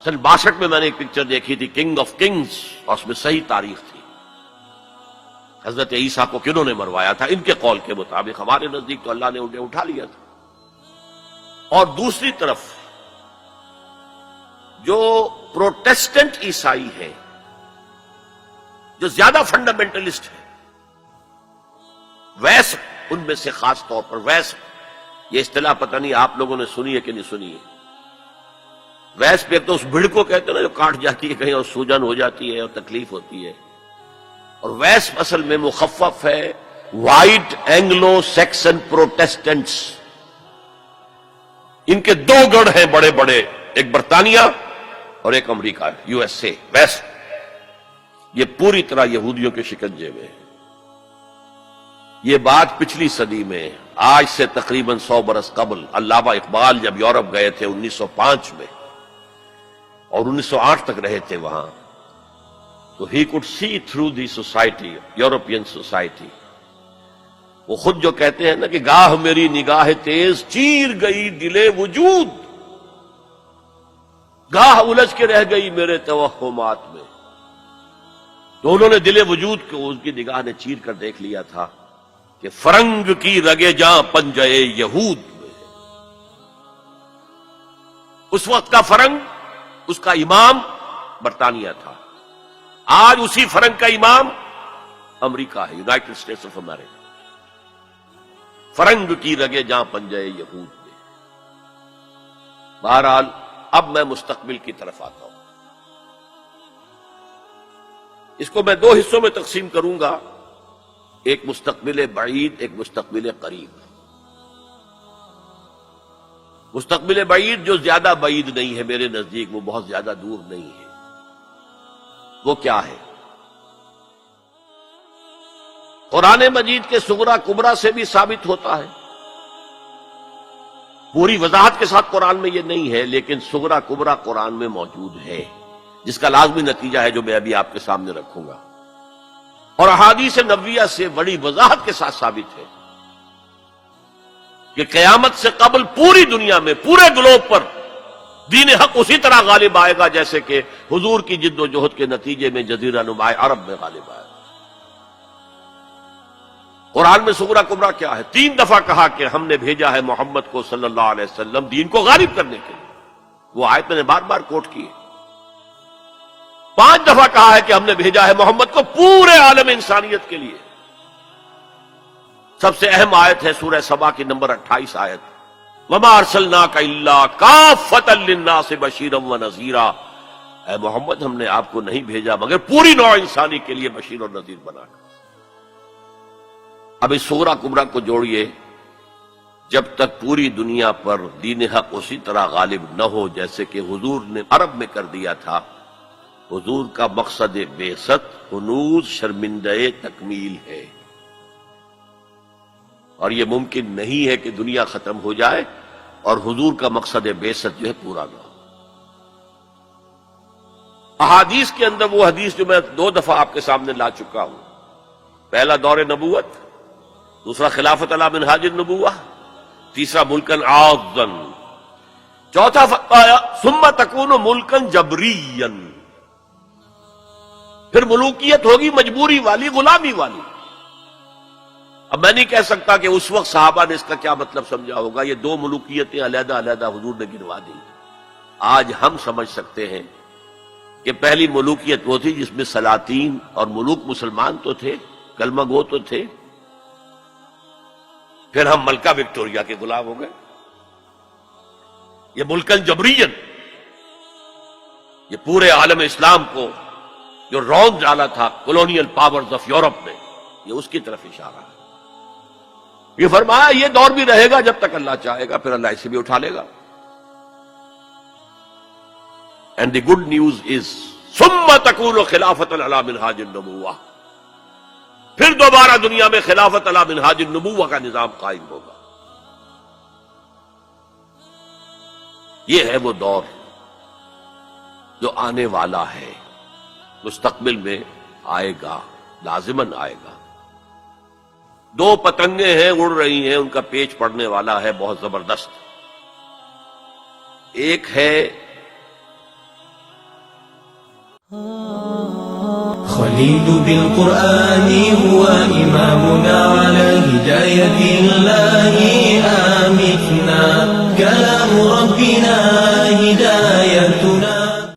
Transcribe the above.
سن 62 میں نے ایک پکچر دیکھی تھی کنگ آف کنگز، اور اس میں صحیح تاریخ تھی حضرت عیسیٰ کو کنہوں نے مروایا تھا ان کے قول کے مطابق. ہمارے نزدیک تو اللہ نے انہیں اٹھا لیا تھا. اور دوسری طرف جو پروٹیسٹنٹ عیسائی ہیں، جو زیادہ فنڈامنٹلسٹ ہیں، ویس ان میں سے خاص طور پر ویس، یہ اصطلاح پتہ نہیں آپ لوگوں نے سنی ہے کہ نہیں سنی ہے. ویس پہ تو اس بھیڑ کو کہتے ہیں نا جو کاٹ جاتی ہے کہیں اور سوجن ہو جاتی ہے اور تکلیف ہوتی ہے. اور ویس اصل میں مخفف ہے وائٹ اینگلو سیکسن پروٹیسٹنٹس. ان کے دو گڑھ ہیں بڑے بڑے، ایک برطانیہ اور ایک امریکہ، یو ایس اے. ویسٹ یہ پوری طرح یہودیوں کے شکنجے میں ہے. یہ بات پچھلی صدی میں، آج سے تقریباً 100 برس قبل علامہ اقبال جب یورپ گئے تھے 1905 میں اور 1908 تک رہے تھے وہاں، تو ہی could see through the society، European society. وہ خود جو کہتے ہیں نا کہ گاہ میری نگاہ تیز چیر گئی دل وجود، گاہ الجھ کے رہ گئی میرے توہمات میں. تو انہوں نے دل وجود کو ان کی نگاہ نے چیر کر دیکھ لیا تھا کہ فرنگ کی رگے جاں پنجے یہود میں. اس وقت کا فرنگ، اس کا امام برطانیہ تھا. آج اسی فرنگ کا امام امریکہ ہے، یونائٹڈ اسٹیٹس آف امریکہ. فرنگ کی رگے جاں پنجے یہود میں. بہرحال اب میں مستقبل کی طرف آتا ہوں. اس کو میں 2 حصوں میں تقسیم کروں گا، ایک مستقبل بعید، ایک مستقبل قریب. مستقبل بعید جو زیادہ بعید نہیں ہے میرے نزدیک، وہ بہت زیادہ دور نہیں ہے. وہ کیا ہے؟ قرآن مجید کے صغرا کبرا سے بھی ثابت ہوتا ہے. پوری وضاحت کے ساتھ قرآن میں یہ نہیں ہے، لیکن صغرا کبرا قرآن میں موجود ہے، جس کا لازمی نتیجہ ہے جو میں ابھی آپ کے سامنے رکھوں گا. اور احادیث نبویہ سے بڑی وضاحت کے ساتھ ثابت ہے کہ قیامت سے قبل پوری دنیا میں، پورے گلوب پر دین حق اسی طرح غالب آئے گا جیسے کہ حضور کی جد و جہد کے نتیجے میں جزیرہ نما عرب میں غالب آئے گا. قرآن میں صغرا کبرا کیا ہے؟ 3 دفعہ کہا کہ ہم نے بھیجا ہے محمد کو صلی اللہ علیہ وسلم دین کو غالب کرنے کے لیے. وہ آیت میں نے بار بار کوٹ کی ہے. 5 دفعہ کہا ہے کہ ہم نے بھیجا ہے محمد کو پورے عالم انسانیت کے لیے. سب سے اہم آیت ہے سورہ سبا کی نمبر 28 آیت، وَمَا أَرْسَلْنَاكَ إِلَّا كَافَّةً لِلنَّاسِ بَشِيرًا وَنَذِيرًا. اے محمد ہم نے آپ کو نہیں بھیجا مگر پوری نوع انسانی کے لیے بشیر اور نذیر بنا کر. اب اس صغرا کبرا کو جوڑیے. جب تک پوری دنیا پر دین حق اسی طرح غالب نہ ہو جیسے کہ حضور نے عرب میں کر دیا تھا، حضور کا مقصد بعثت ہنوز شرمندہ تکمیل ہے. اور یہ ممکن نہیں ہے کہ دنیا ختم ہو جائے اور حضور کا مقصد بعثت جو ہے پورا نہ ہو. احادیث کے اندر وہ حدیث جو میں 2 دفعہ آپ کے سامنے لا چکا ہوں، پہلا دور نبوت، دوسرا خلافت علی منہاج النبوہ، تیسرا ملکن عاضا، چوتھا فرمایا ثم تکون ملکن جبریا، پھر ملوکیت ہوگی مجبوری والی، غلامی والی. اب میں نہیں کہہ سکتا کہ اس وقت صحابہ نے اس کا کیا مطلب سمجھا ہوگا. یہ 2 ملوکیتیں علیحدہ علیحدہ حضور نے گنوا دی. آج ہم سمجھ سکتے ہیں کہ پہلی ملوکیت وہ تھی جس میں سلاطین اور ملوک مسلمان تو تھے، کلمہ گو تو تھے. پھر ہم ملکہ وکٹوریہ کے غلام ہو گئے. یہ ملکن جبرین، یہ پورے عالم اسلام کو جو رونق ڈالا تھا کولونیل پاورز آف یورپ نے، یہ اس کی طرف اشارہ ہے. یہ فرمایا یہ دور بھی رہے گا جب تک اللہ چاہے گا، پھر اللہ اسے بھی اٹھا لے گا. And the good news is ثم تکون خلافت علی منہاج النبوہ، پھر دوبارہ دنیا میں خلافت علی منہاج النبوہ کا نظام قائم ہوگا. یہ ہے وہ دور جو آنے والا ہے، مستقبل میں آئے گا، لازماً آئے گا. 2 پتنگیں ہیں اڑ رہی ہیں، ان کا پیچ پڑنے والا ہے بہت زبردست. ایک ہے خليل بالقرآن هو إمامنا على هداية الله آمتنا.